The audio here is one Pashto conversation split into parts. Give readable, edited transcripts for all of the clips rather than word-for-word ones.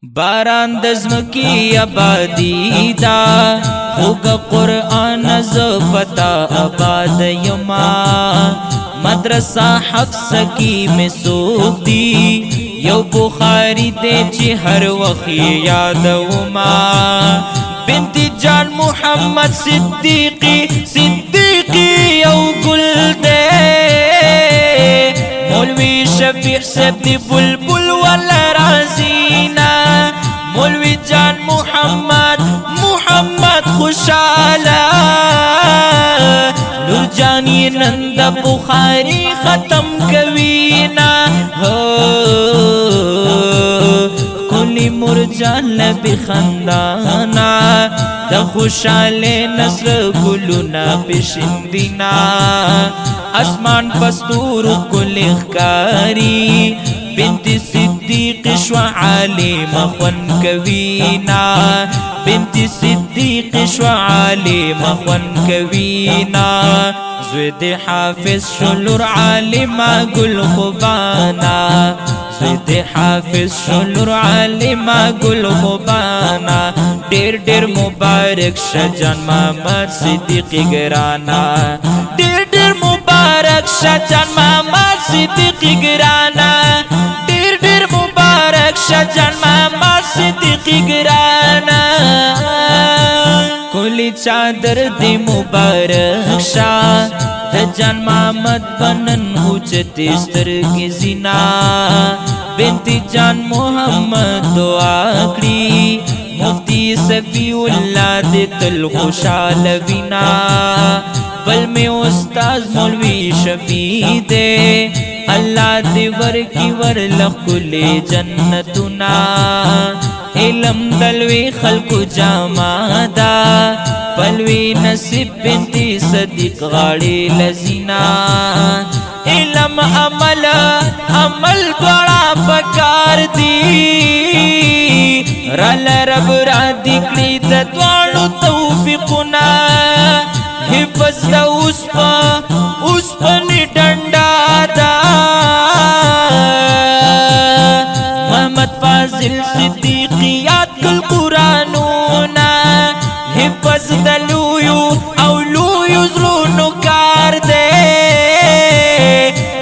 باران د زمکی آبادی دا خوگ قرآن ز پتا آباد یما مدرسہ حفظ کی میں سوک دی یو بخاری دے چی ہر وقت یاد وما بنت جان محمد صدیقی یو گل دے مولوی شفیع سب دی بلبل والا رازینا مولوی جان محمد خوشالا نور جانی نند بخاری ختم کوینا کلی مرجان لبی خندانا دا خوشال نصر گلونا پشندینا اسمان پستور کل اخکاری بنت صدیق شو عالم خون کوینا بنت صدیق شو عالم خون کوینا زوید حافظ شلور عالم گل خوبانا زوید حافظ شلور عالم گل خوبانا ډیر ډیر مبارک شجان محمد صدیق گرانا ډیر ډیر مبارک شجان محمد صدیق گرانا ډیر ډیر مبارک شجان محمد صدیق گرانا کولی چادر دی مبارک شاہ د جان محمد بنن اوچت سترګې زینا بنت جان محمد دعا کړی مفتی صفی اللہ دے تل خوشحال وینا بل میں استاذ مولوی شفیع دے اللہ دے ورکی ورلقل جنتنا علم دلوی خلق جامادا پلوی نصیب بنتی صدیق غاڑی لزینا علم عمل دوڑا پکار دی رال رب را دکلی دوانو توفیقنا حفظ دا اسپنی ڈنڈا دا محمد فاضل صدیقیات کل قرآنونا حفظ دا لویو او لویو زرونو کار دے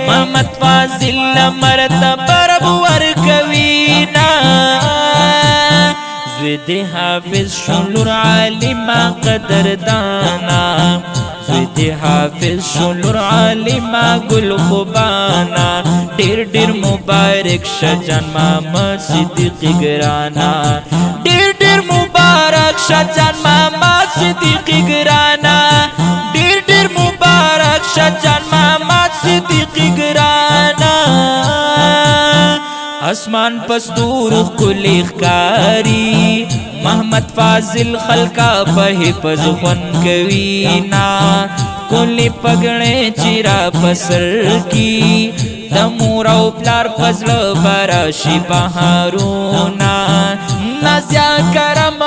محمد فاضل مرتبہ رب ورکوینا زوید حافظ شلور عالم قدر دانا زوید حافظ شلور عالم گل خوبانا ډیر ډیر مبارک شجان محمد صدیق گرانا ډیر ډیر مبارک شجان محمد صدیق گرانا ډیر ډیر مبارک شجان محمد صدیق گرانا اسمان پستور کل اخکاری محمد فاضل خلقا بحفظ خون کوینا کلی پگڑے چیرا پسر کی دمور او پلار فضل براشی بہارونا نازیا کرم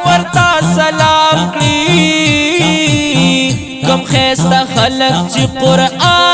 ورطا سلام کلی کم خیستا خلق چی قرآن